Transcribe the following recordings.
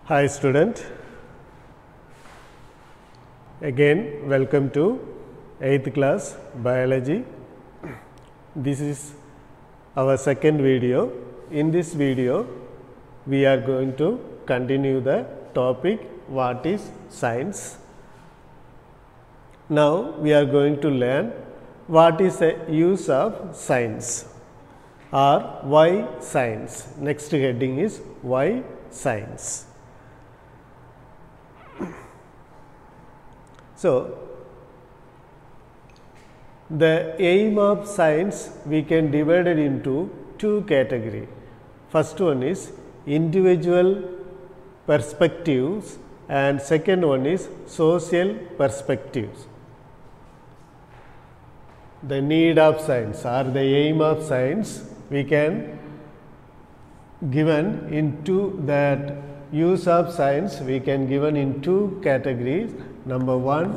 Hi student, again welcome to 8th class biology. This is our second video. In this video we are going to continue the topic what is science. Now we are going to learn what is the use of science or why science. Next heading is why science. So, the aim of science we can divide it into two categories. First one is individual perspectives and second one is social perspectives. The need of science or the aim of science we can given into that use of science we can given in two categories. Number one,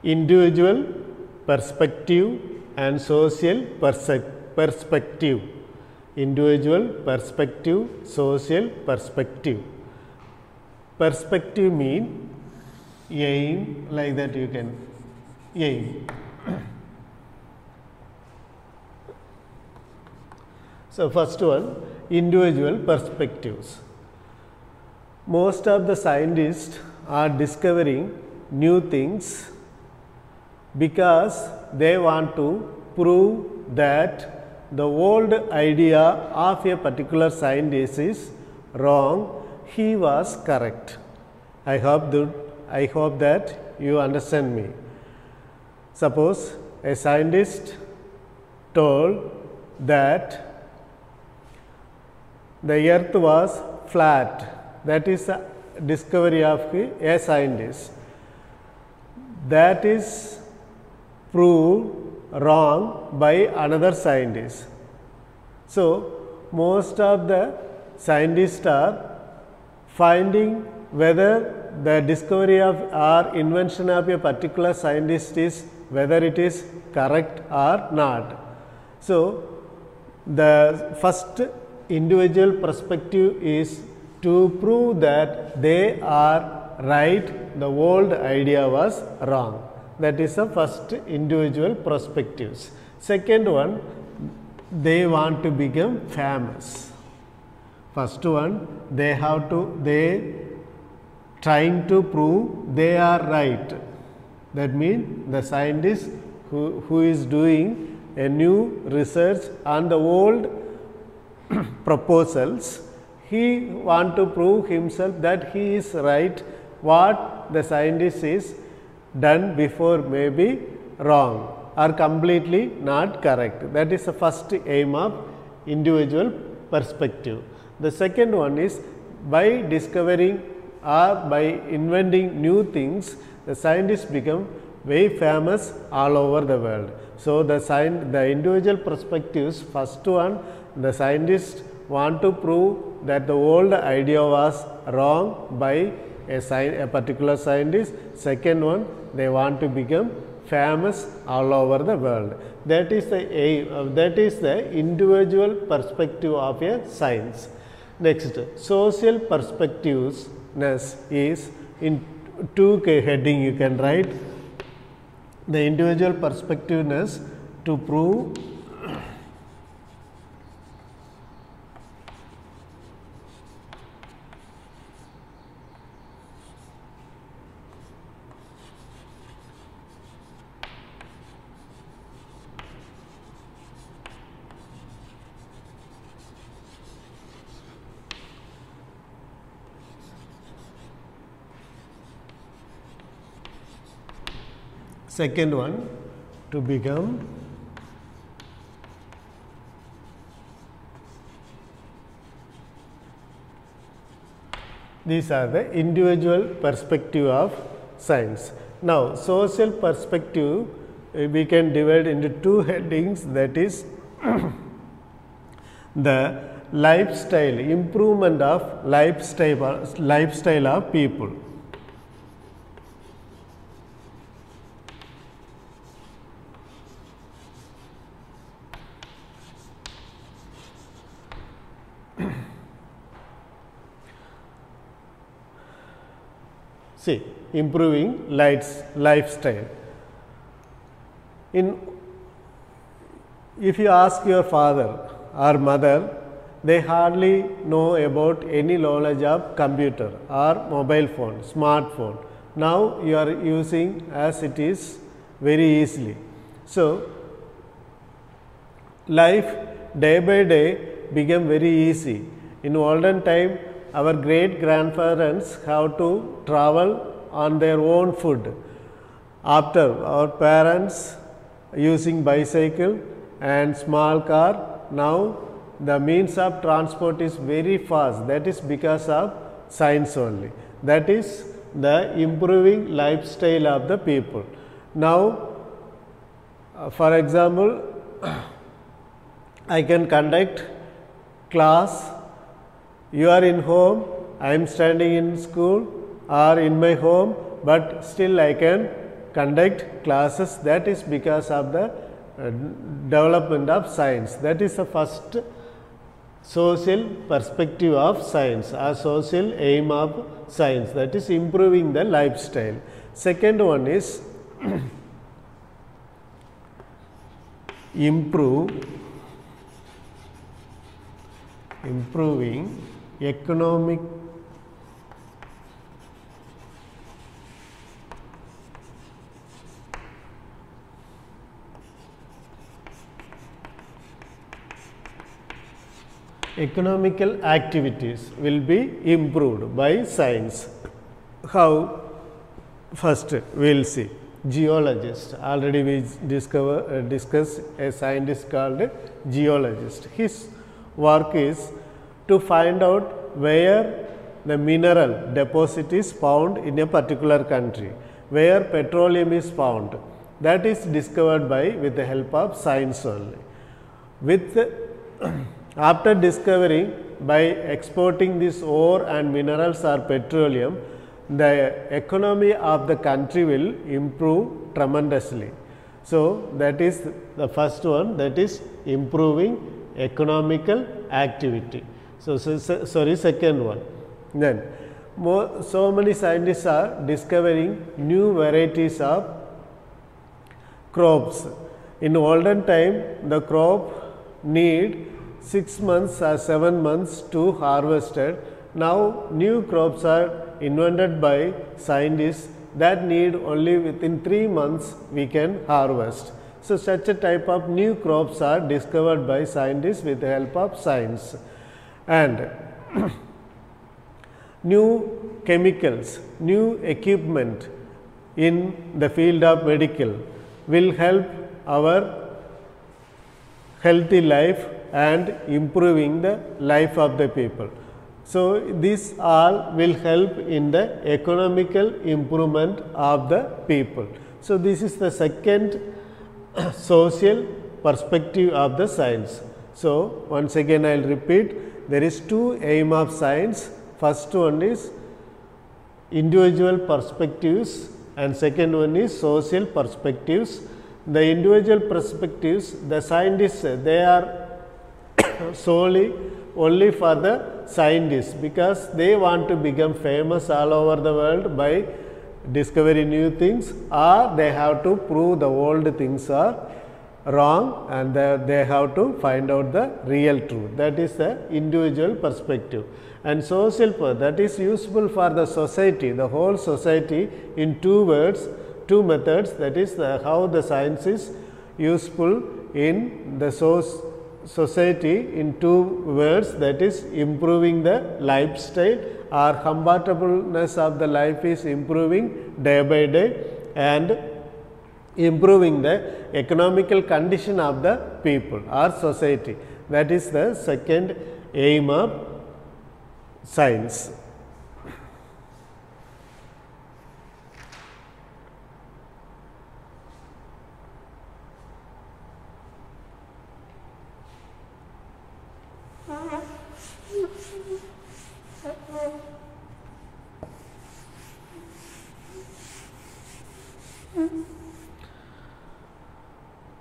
individual perspective and social perspective. Individual perspective, social perspective. Perspective mean aim, like that you can aim. So, first one, individual perspectives. Most of the scientists are discovering new things because they want to prove that the old idea of a particular scientist is wrong, he was correct. I hope that you understand me. Suppose a scientist told that the earth was flat, that is a discovery of a scientist. That is proved wrong by another scientist. So, most of the scientists are finding whether the discovery of or invention of a particular scientist is whether it is correct or not. So, the first individual perspective is to prove that they are right, the old idea was wrong. That is the first individual perspectives. Second one, they want to become famous. First one, they trying to prove they are right. That means the scientist who is doing a new research on the old proposals, he want to prove himself that he is right, what the scientist is done before may be wrong or completely not correct. That is the first aim of individual perspective. The second one is by discovering or by inventing new things, the scientists become very famous all over the world. So, the individual perspectives, first one, the scientists want to prove that the old idea was wrong by a particular scientist. Second one, they want to become famous all over the world. That is the aim, that is the individual perspective of a science. Next, social perspectiveness is in two heading you can write. The individual perspectiveness to prove second one to become These are the individual perspective of science. Now, social perspective we can divide into two headings, that is the lifestyle, improvement of lifestyle of people. See, improving lifestyle. If you ask your father or mother, they hardly know about any knowledge of computer or mobile phone, smartphone. Now you are using as it is very easily. So, life day by day became very easy. In olden time, our great grandparents have to travel on their own foot. After, our parents using bicycle and small car, now the means of transport is very fast. That is because of science only. That is the improving lifestyle of the people. Now, for example, I can conduct class. You are in home, I am standing in school or in my home, but still I can conduct classes. That is because of the development of science. That is the first social perspective of science or social aim of science, that is improving the lifestyle. Second one is improving economic economical activities will be improved by science. How? First we will see geologist. Already we discussed a scientist called geologist. His work is to find out where the mineral deposit is found in a particular country, where petroleum is found. That is discovered with the help of science only. After discovering, by exporting this ore and minerals or petroleum, the economy of the country will improve tremendously. So, that is the first one, that is improving economical activity. So, second one. Then so many scientists are discovering new varieties of crops. In olden time, the crop need 6 months or 7 months to harvested. Now new crops are invented by scientists that need only within 3 months we can harvest. So such a type of new crops are discovered by scientists with the help of science. And new chemicals, new equipment in the field of medical will help our healthy life and improving the life of the people. So, this all will help in the economical improvement of the people. So, this is the second social perspective of the science. So, once again I will repeat, there is two aim of science. First one is individual perspectives and second one is social perspectives. The individual perspectives, the scientists, they are solely only for the scientists, because they want to become famous all over the world by discovering new things, or they have to prove the old things are wrong and they have to find out the real truth. That is the individual perspective. And social, that is useful for the society, the whole society, in two methods, that is how the science is useful in the society in two words, that is improving the lifestyle, or comfortableness of the life is improving day by day, and improving the economical condition of the people or society. That is the second aim of science.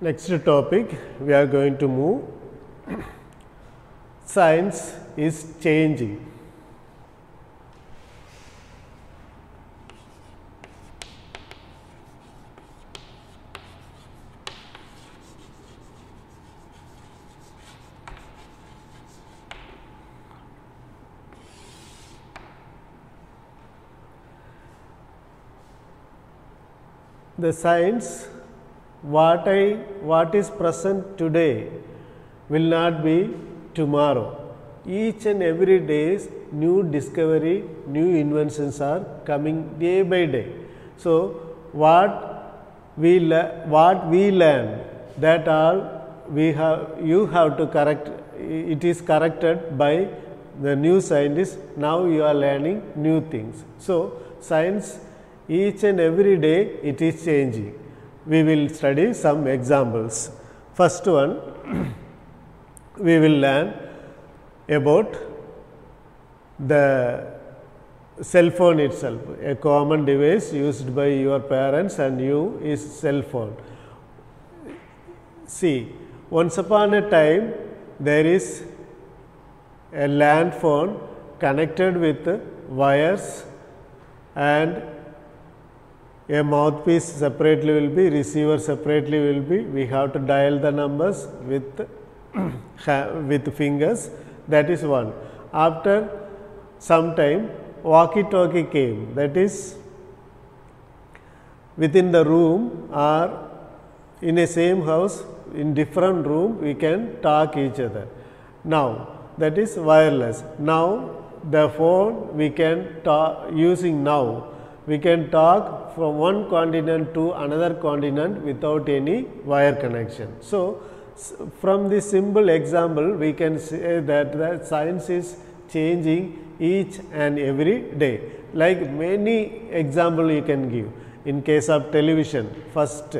Next topic we are going to move. Science is changing. The science what is present today will not be tomorrow. Each and every day new discovery, new inventions are coming day by day. So what we learn, that all you have to correct, it is corrected by the new scientists. Now you are learning new things. So science each and every day it is changing. We will study some examples. First one, we will learn about the cell phone itself. A common device used by your parents and you is cell phone. See, once upon a time there is a land phone connected with wires, and a mouthpiece separately will be, receiver separately will be. We have to dial the numbers with with fingers. That is one. After some time, walkie-talkie came. That is, within the room or in a same house, in different room, we can talk each other. Now that is wireless. Now the phone we can talk using now. We can talk from one continent to another continent without any wire connection. So from this simple example, we can say that science is changing each and every day. Like many example you can give. In case of television, first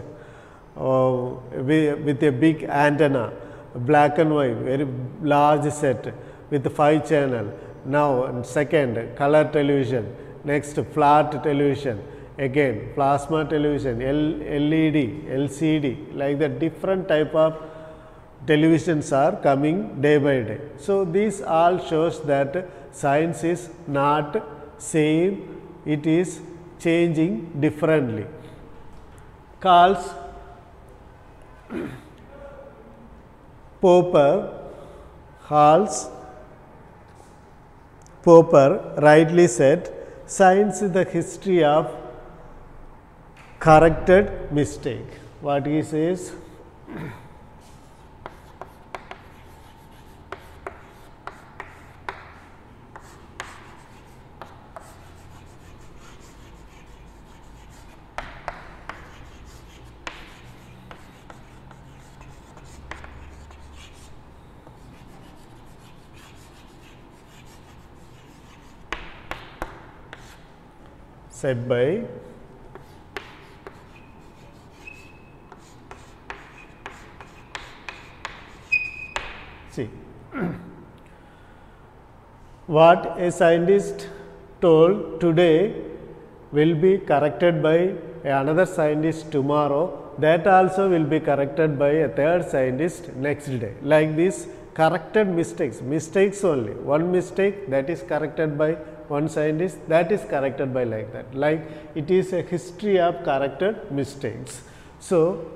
with a big antenna, black and white, very large set with 5 channel. Now second, color television. Next, flat television, again plasma television, LED, LCD, like that different type of televisions are coming day by day. So these all shows that science is not same, it is changing differently. Karl Popper rightly said, science is the history of corrected mistake. What he says? Said by see what a scientist told today will be corrected by another scientist tomorrow, that also will be corrected by a third scientist next day. Like this, corrected mistakes only. One mistake that is corrected by one scientist, that is corrected by like that. Like it is a history of corrected mistakes. So